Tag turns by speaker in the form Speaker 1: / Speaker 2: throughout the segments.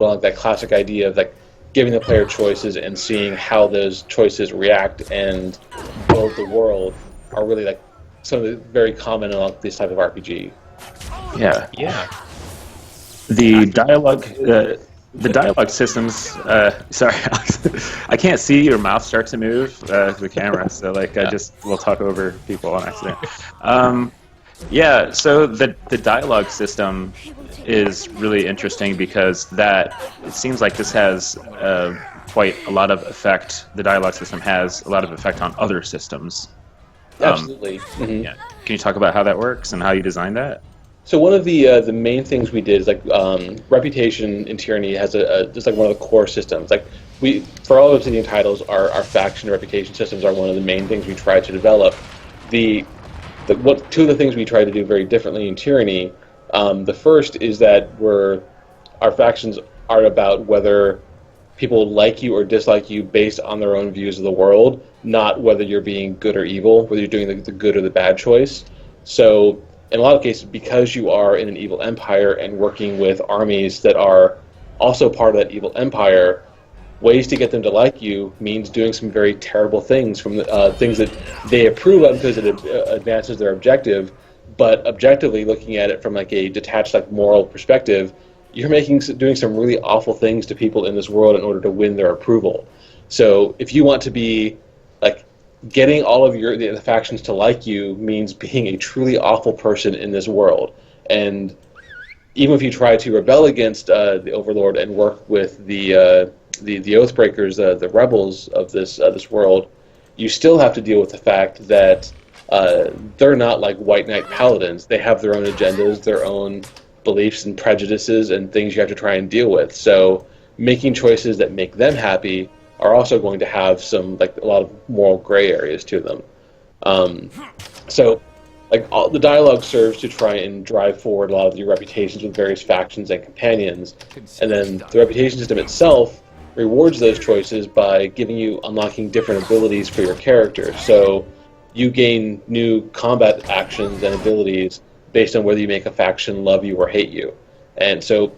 Speaker 1: on that classic idea of like giving the player choices and seeing how those choices react and build the world are really like some of the very common on this type of RPG.
Speaker 2: Yeah.
Speaker 3: Yeah.
Speaker 2: The dialogue systems. Sorry, I can't see your mouth start to move the camera, so like I just will talk over people on accident. Yeah, so the dialogue system is really interesting because it seems like this has quite a lot of effect. The dialogue system has a lot of effect on other systems.
Speaker 1: Absolutely.
Speaker 2: Yeah. Can you talk about how that works and how you designed that?
Speaker 1: So one of the main things we did is like reputation in Tyranny has just like one of the core systems. Like for all Obsidian titles, our faction and reputation systems are one of the main things we try to develop. Two of the things we try to do very differently in Tyranny. The first is that our factions are about whether people like you or dislike you based on their own views of the world, not whether you're being good or evil, whether you're doing the good or the bad choice. So in a lot of cases, because you are in an evil empire and working with armies that are also part of that evil empire, ways to get them to like you means doing some very terrible things, from things that they approve of because it advances their objective, but objectively looking at it from like a detached, like moral perspective, you're doing some really awful things to people in this world in order to win their approval. So if you want to be like getting all of the factions to like you means being a truly awful person in this world. And even if you try to rebel against the Overlord and work with the Oathbreakers, the rebels of this world, you still have to deal with the fact that they're not like White Knight paladins. They have their own agendas, their own beliefs and prejudices and things you have to try and deal with. So making choices that make them happy are also going to have a lot of moral gray areas to them. So the dialogue serves to try and drive forward a lot of your reputations with various factions and companions, and then the reputation system itself rewards those choices by unlocking different abilities for your character. So you gain new combat actions and abilities based on whether you make a faction love you or hate you. And so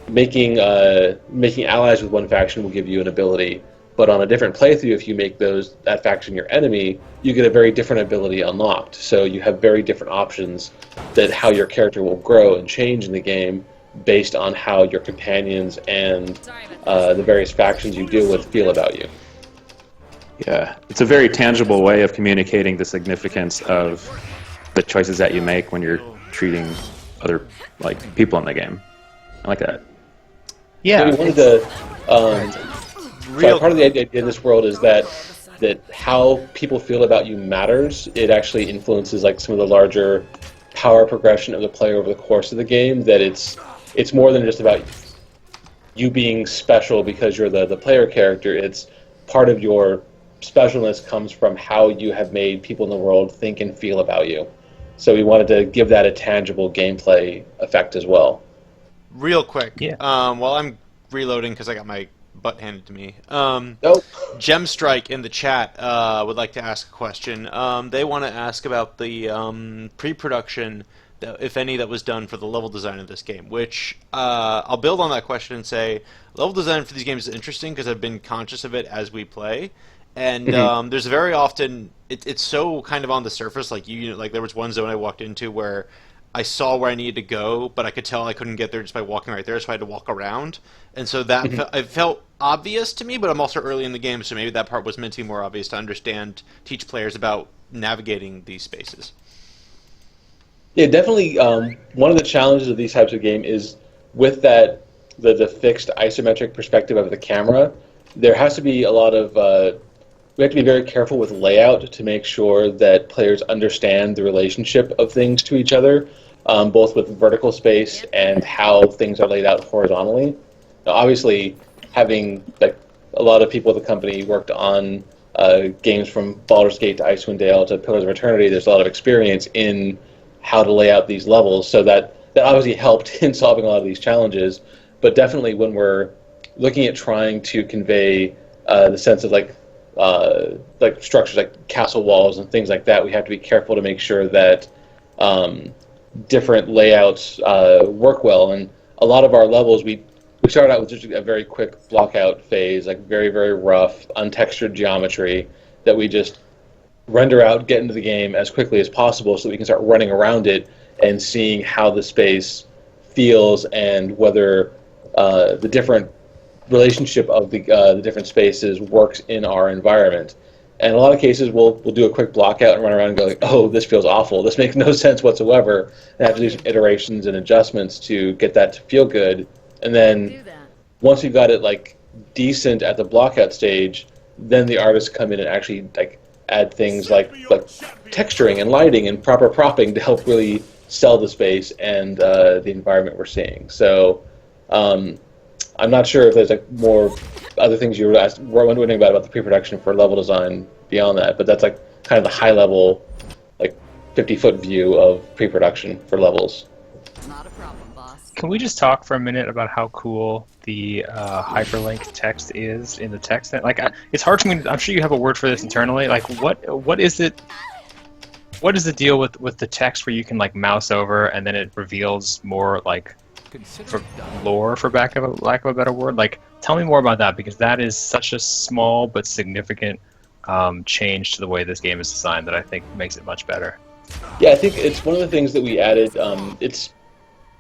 Speaker 1: making allies with one faction will give you an ability, but on a different playthrough, if you make that faction your enemy, you get a very different ability unlocked. So you have very different options that how your character will grow and change in the game based on how your companions and the various factions you deal with feel about you.
Speaker 2: Yeah, it's a very tangible way of communicating the significance of the choices that you make when you're treating other people in the game. I like that.
Speaker 3: Yeah.
Speaker 1: So we wanted to. Part of the idea in this world is that how people feel about you matters. It actually influences some of the larger power progression of the player over the course of the game. That it's more than just about you being special because you're the player character. It's part of your specialness comes from how you have made people in the world think and feel about you. So we wanted to give that a tangible gameplay effect as well.
Speaker 4: Real quick,
Speaker 3: Yeah.
Speaker 4: While I'm reloading because I got my butt handed to me. Gemstrike in the chat would like to ask a question. They want to ask about the pre-production, if any, that was done for the level design of this game, which I'll build on that question and say level design for these games is interesting because I've been conscious of it as we play. And there's very often it's so kind of on the surface. Like there was one zone I walked into where I saw where I needed to go, but I could tell I couldn't get there just by walking right there, so I had to walk around. And so that it felt obvious to me, but I'm also early in the game, so maybe that part was meant to be more obvious to teach players about navigating these spaces.
Speaker 1: Yeah, definitely. One of the challenges of these types of game is with the fixed isometric perspective of the camera. There has to be a lot of we have to be very careful with layout to make sure that players understand the relationship of things to each other, both with vertical space and how things are laid out horizontally. Now, obviously, having a lot of people at the company worked on games from Baldur's Gate to Icewind Dale to Pillars of Eternity, there's a lot of experience in how to lay out these levels, so that obviously helped in solving a lot of these challenges. But definitely when we're looking at trying to convey the sense of structures like castle walls and things like that, we have to be careful to make sure that different layouts work well. And a lot of our levels, we we started out with just a very quick block-out phase, like very, very rough, untextured geometry that we just render out, get into the game as quickly as possible so that we can start running around it and seeing how the space feels and whether the different relationship of the different spaces works in our environment. And in a lot of cases, we'll do a quick block out and run around and go like, oh, this feels awful. This makes no sense whatsoever. And have to do some iterations and adjustments to get that to feel good. And then once we've got it like decent at the block out stage, then the artists come in and actually like add things like texturing and lighting and proper propping to help really sell the space and the environment we're seeing. So I'm not sure if there's like more other things you were wondering about the pre-production for level design beyond that, but that's like kind of the high level, like 50-foot view of pre-production for levels.
Speaker 3: Not a problem, boss.
Speaker 5: Can we just talk for a minute about how cool the hyperlink text is in the text? Like, it's hard for me. I'm sure you have a word for this internally. Like, what is it? What is the deal with the text where you can like mouse over and then it reveals more like for lore, for lack of a better word? Like, tell me more about that, because that is such a small but significant change to the way this game is designed that I think makes it much better.
Speaker 1: Yeah, I think it's one of the things that we added. It's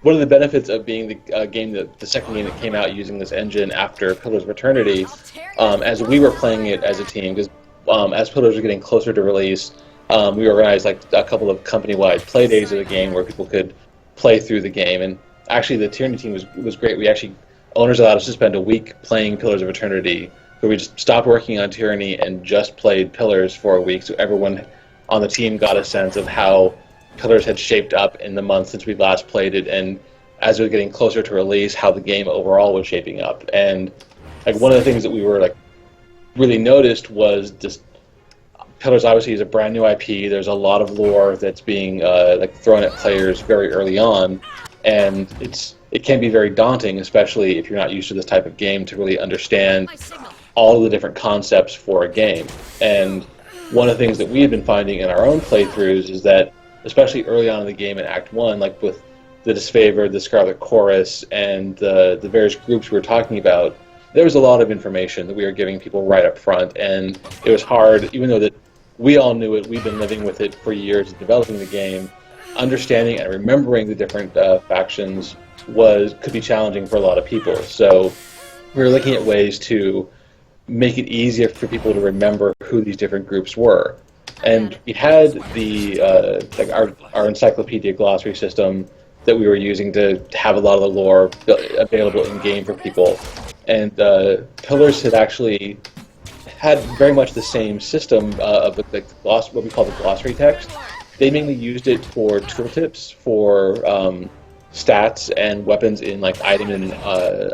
Speaker 1: one of the benefits of being the game the second game that came out using this engine after Pillars of Eternity. As we were playing it as a team, because as Pillars were getting closer to release, we organized like a couple of company-wide play days of the game where people could play through the game. And actually, the Tyranny team was great. Owners allowed us to spend a week playing Pillars of Eternity, where we just stopped working on Tyranny and just played Pillars for a week, so everyone on the team got a sense of how Pillars had shaped up in the months since we last played it, and as we were getting closer to release, how the game overall was shaping up. And like one of the things that we were like really noticed was just Pillars obviously is a brand new IP. There's a lot of lore that's being like thrown at players very early on, and it can be very daunting, especially if you're not used to this type of game, to really understand all of the different concepts for a game. And one of the things that we have been finding in our own playthroughs is that, especially early on in the game in Act 1, like with the Disfavored, the Scarlet Chorus, and the various groups we were talking about, there was a lot of information that we were giving people right up front, and it was hard, even though that we all knew it, we've been living with it for years developing the game, understanding and remembering the different factions could be challenging for a lot of people. So we were looking at ways to make it easier for people to remember who these different groups were. And we had the like our encyclopedia glossary system that we were using to have a lot of the lore available in game for people. And Pillars had actually had very much the same system of what we call the glossary text. They mainly used it for tooltips for stats and weapons in like item and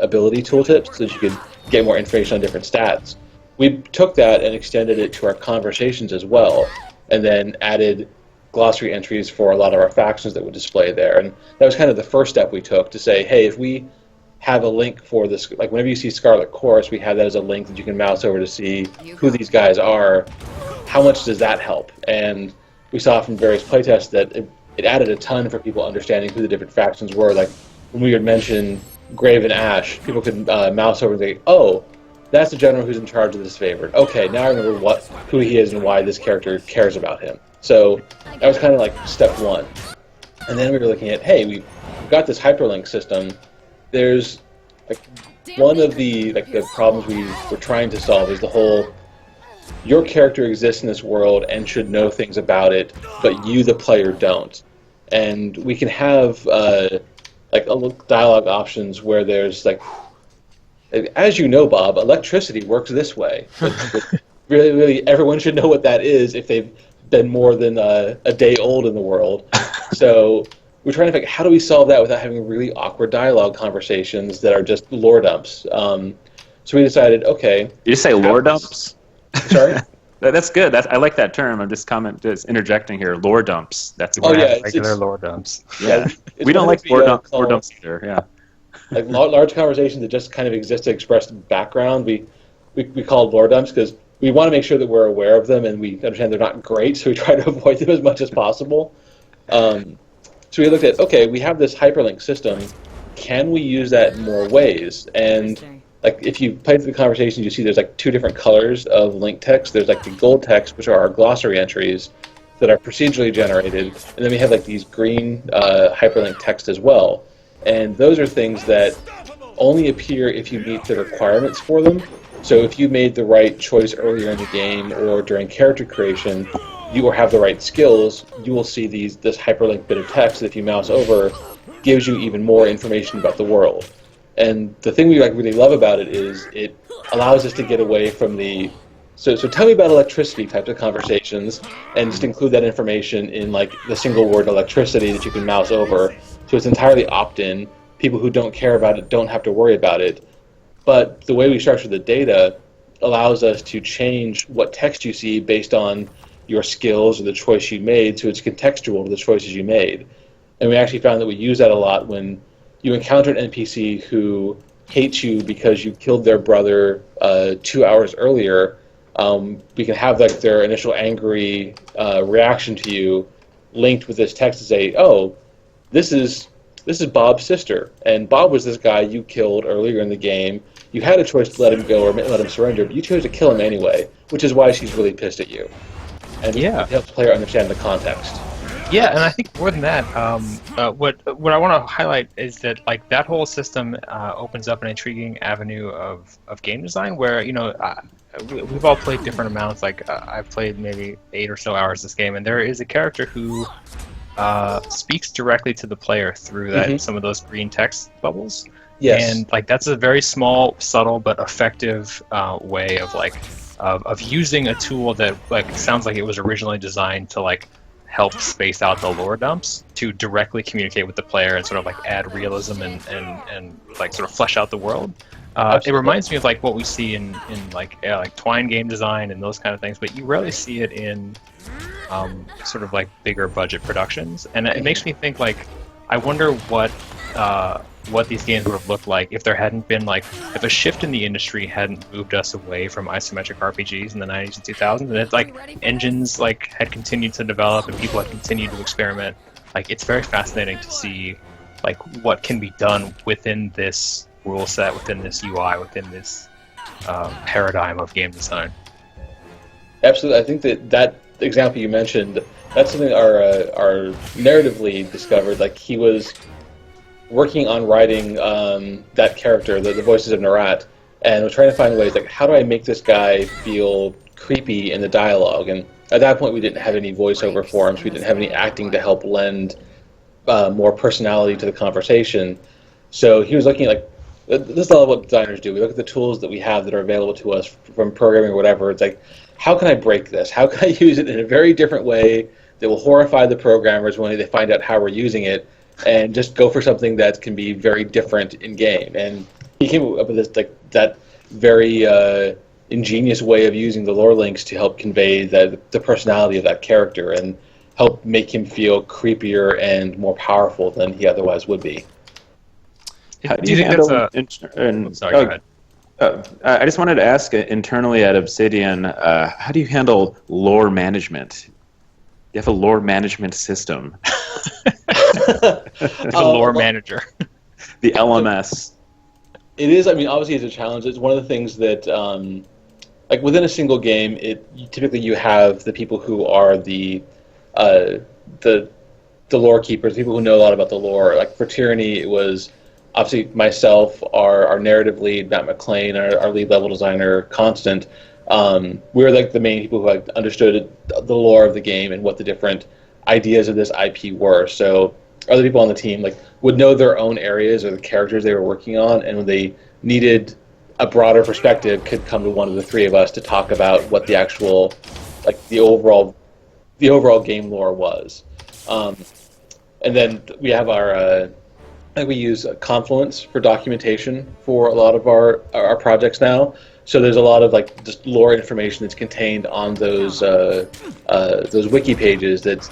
Speaker 1: ability tooltips, so that you could get more information on different stats. We took that and extended it to our conversations as well, and then added glossary entries for a lot of our factions that would display there. And that was kind of the first step we took to say, hey, if we have a link for this, like whenever you see Scarlet Chorus, we have that as a link that you can mouse over to see who these guys are. How much does that help? And we saw from various playtests that it added a ton for people understanding who the different factions were. Like when we would mention Grave and Ash, people could mouse over and say, oh, that's the general who's in charge of this favored. Okay, now I remember who he is and why this character cares about him. So that was kind of like step one. And then we were looking at, hey, we've got this hyperlink system. There's like one of the problems we were trying to solve is the whole, your character exists in this world and should know things about it, but you, the player, don't. And we can have like dialogue options where there's like, as you know, Bob, electricity works this way. But really, everyone should know what that is if they've been more than a day old in the world. So we're trying to figure out how do we solve that without having really awkward dialogue conversations that are just lore dumps. So we decided, okay.
Speaker 2: Did you say lore dumps?
Speaker 1: Sorry?
Speaker 2: That's good. I like that term. I'm just interjecting here. Lore dumps. That's a good
Speaker 5: yeah, regular lore dumps.
Speaker 2: Yeah, we don't like lore dumps either. Yeah.
Speaker 1: Like large conversations that just kind of exist to express background, we call lore dumps because we want to make sure that we're aware of them and we understand they're not great, so we try to avoid them as much as possible. So we looked at, okay, we have this hyperlink system. can we use that in more ways? And like if you play through the conversations, you see there's like two different colors of link text. There's like the gold text, which are our glossary entries that are procedurally generated, and then we have like these green hyperlink text as well. And those are things that only appear if you meet the requirements for them. So if you made the right choice earlier in the game or during character creation, you or have the right skills, you will see this hyperlink bit of text that if you mouse over, gives you even more information about the world. And the thing we like really love about it is it allows us to get away from the so tell me about electricity types of conversations and just include that information in like the single word electricity that you can mouse over. So it's entirely opt-in. People who don't care about it don't have to worry about it. But the way we structure the data allows us to change what text you see based on your skills or the choice you made, so it's contextual to the choices you made. And we actually found that we use that a lot when you encounter an NPC who hates you because you killed their brother 2 hours earlier. We can have like their initial angry reaction to you linked with this text to say, oh, this is Bob's sister, and Bob was this guy you killed earlier in the game. You had a choice to let him go or let him surrender, but you chose to kill him anyway, which is why she's really pissed at you. And it helps the player understand the context.
Speaker 5: Yeah, and I think more than that, what I want to highlight is that like that whole system opens up an intriguing avenue of game design where we've all played different amounts. Like I've played maybe 8 or so hours this game, and there is a character who speaks directly to the player through that some of those green text bubbles.
Speaker 1: Yes.
Speaker 5: And like that's a very small, subtle but effective way of like of using a tool that like sounds like it was originally designed to like help space out the lore dumps to directly communicate with the player and sort of like add realism and like sort of flesh out the world. It reminds me of like what we see in like Twine game design and those kind of things, but you rarely see it in sort of like bigger budget productions. And it makes me think like I wonder what these games would have looked like if there hadn't been like if a shift in the industry hadn't moved us away from isometric RPGs in the 90s and 2000s, and it's like engines like had continued to develop and people had continued to experiment. Like it's very fascinating to see like what can be done within this rule set, within this UI, within this paradigm of game design.
Speaker 1: Absolutely, I think that example you mentioned, that's something our narrative lead discovered. Like he was working on writing that character, the voices of Narat, and was trying to find ways like how do I make this guy feel creepy in the dialogue. And at that point, we didn't have any voiceover forms, we didn't have any acting to help lend more personality to the conversation. So he was looking like this is a lot of what designers do. We look at the tools that we have that are available to us from programming or whatever. It's like, how can I break this? How can I use it in a very different way that will horrify the programmers when they find out how we're using it, and just go for something that can be very different in game. And he came up with this like that very ingenious way of using the lore links to help convey the personality of that character and help make him feel creepier and more powerful than he otherwise would be.
Speaker 5: Do you think that's a... Sorry, go ahead.
Speaker 2: I just wanted to ask internally at Obsidian, how do you handle lore management? You have a lore management system.
Speaker 5: The lore manager.
Speaker 2: The LMS.
Speaker 1: It is, I mean, obviously it's a challenge. It's one of the things that, like within a single game, typically you have the people who are the lore keepers, people who know a lot about the lore. Like for Tyranny, it was obviously myself, our narrative lead, Matt McLean, our lead level designer, Constant. We were like the main people who like understood the lore of the game and what the different ideas of this IP were. So other people on the team like would know their own areas or the characters they were working on, and when they needed a broader perspective, could come to one of the three of us to talk about what the actual like the overall game lore was. And then we have our we use Confluence for documentation for a lot of our projects now. So there's a lot of like just lore information that's contained on those wiki pages. That's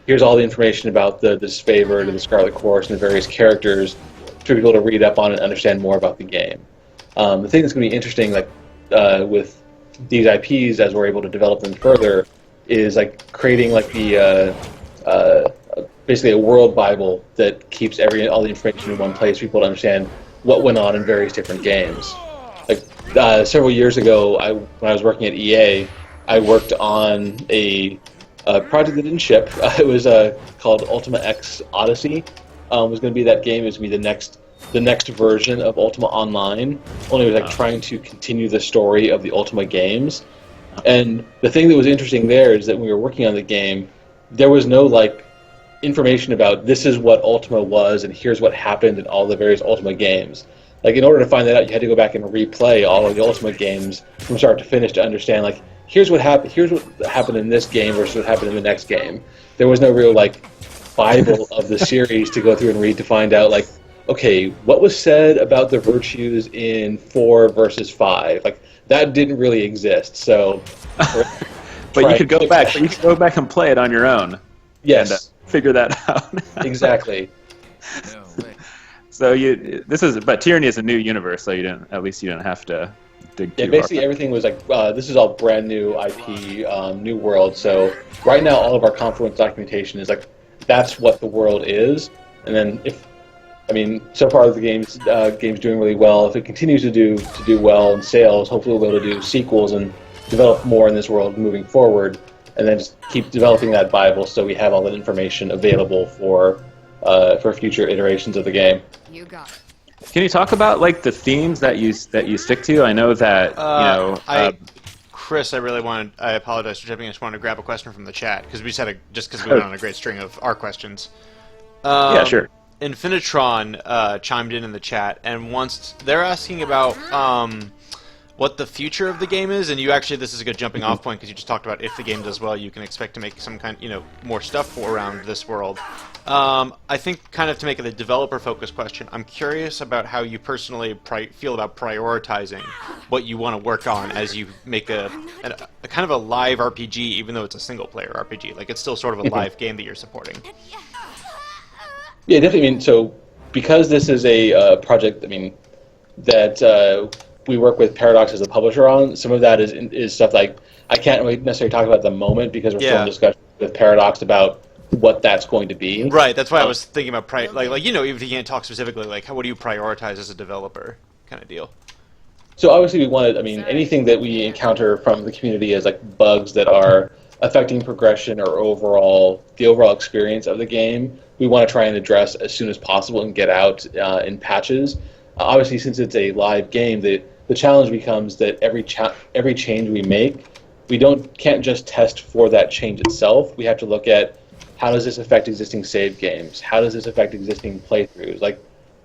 Speaker 1: here's all the information about the Disfavored and the Scarlet Course and the various characters for people to read up on and understand more about the game. The thing that's going to be interesting, like with these IPs as we're able to develop them further, is like creating like the basically a world Bible that keeps all the information in one place for people to understand what went on in various different games. Like several years ago, when I was working at EA, I worked on a project that didn't ship. It was called Ultima X Odyssey. It was going to be that game. It was going to be the next version of Ultima Online. Only it was like trying to continue the story of the Ultima games. And the thing that was interesting there is that when we were working on the game, there was no like information about this is what Ultima was and here's what happened in all the various Ultima games. Like in order to find that out, you had to go back and replay all of the Ultima games from start to finish to understand like here's what happened in this game versus what happened in the next game. There was no real like Bible of the series to go through and read to find out like, okay, what was said about the virtues in 4 versus 5? Like that didn't really exist. So
Speaker 2: but you could go back. But you could go back and play it on your own.
Speaker 1: Yes.
Speaker 2: And, figure that out.
Speaker 1: Exactly.
Speaker 2: So but Tyranny is a new universe, so you didn't have to dig too
Speaker 1: basically
Speaker 2: hard.
Speaker 1: everything was like this is all brand new IP, new world. So right now, all of our Confluence documentation is like that's what the world is. And then so far the game's doing really well. If it continues to do well in sales, hopefully we'll be able to do sequels and develop more in this world moving forward. And then just keep developing that Bible so we have all that information available for future iterations of the game.
Speaker 3: You got it.
Speaker 2: Can you talk about like the themes that you stick to? I know that
Speaker 4: Chris, I apologize for jumping. I just wanted to grab a question from the chat because we went on a great string of our questions.
Speaker 2: Yeah, sure.
Speaker 4: Infinitron chimed in the chat and they're asking about what the future of the game is, and this is a good jumping off point because you just talked about if the game does well, you can expect to make some kind, more stuff around this world. I think kind of to make it a developer-focused question, I'm curious about how you personally feel about prioritizing what you want to work on as you make a kind of a live RPG, even though it's a single-player RPG. Like it's still sort of a live game that you're supporting.
Speaker 1: Yeah, definitely. So because this is a project, that we work with Paradox as a publisher on, some of that is stuff like I can't really necessarily talk about at the moment because we're still in discussion with Paradox about what that's going to be.
Speaker 4: Right. That's why I was thinking about even if you can't talk specifically, like what do you prioritize as a developer, kind of deal.
Speaker 1: So obviously we wanted, anything that we encounter from the community as like bugs that are affecting progression or the overall experience of the game, we want to try and address as soon as possible and get out in patches. Obviously, since it's a live game, the challenge becomes that every change we make, can't just test for that change itself. We have to look at how does this affect existing save games? How does this affect existing playthroughs? Like,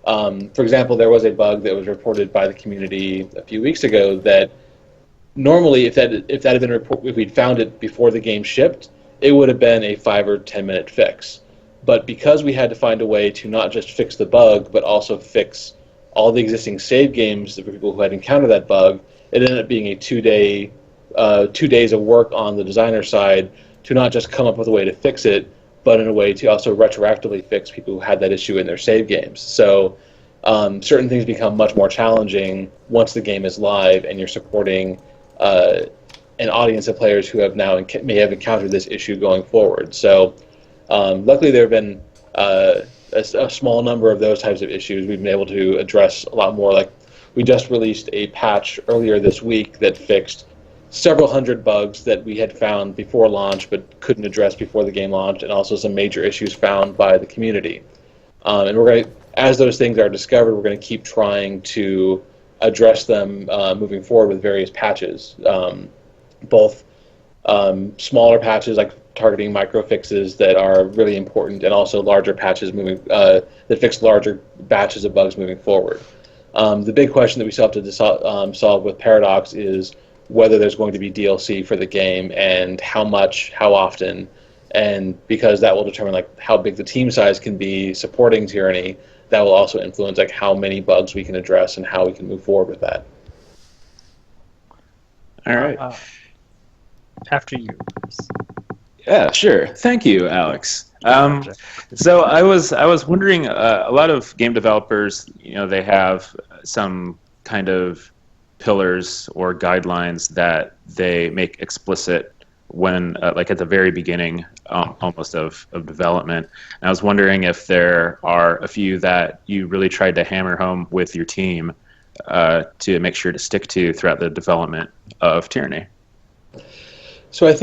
Speaker 1: for example, there was a bug that was reported by the community a few weeks ago that normally, if we'd found it before the game shipped, it would have been a 5 or 10 minute fix. But because we had to find a way to not just fix the bug, but also fix all the existing save games for people who had encountered that bug, it ended up being a 2 days of work on the designer side to not just come up with a way to fix it, but in a way to also retroactively fix people who had that issue in their save games. So certain things become much more challenging once the game is live and you're supporting an audience of players who may have encountered this issue going forward. So luckily there have been a small number of those types of issues we've been able to address a lot more. Like we just released a patch earlier this week that fixed several hundred bugs that we had found before launch but couldn't address before the game launched, and also some major issues found by the community. And as those things are discovered, we're going to keep trying to address them moving forward with various patches, both smaller patches like targeting micro fixes that are really important, and also larger patches that fix larger batches of bugs moving forward. The big question that we still have to solve with Paradox is whether there's going to be DLC for the game and how much, how often, and because that will determine like how big the team size can be supporting Tyranny, that will also influence like how many bugs we can address and how we can move forward with that.
Speaker 2: All right.
Speaker 5: After you.
Speaker 2: Yeah, sure. Thank you, Alex. So I was wondering, a lot of game developers, they have some kind of pillars or guidelines that they make explicit when like at the very beginning almost of development. And I was wondering if there are a few that you really tried to hammer home with your team to make sure to stick to throughout the development of Tyranny.
Speaker 1: So I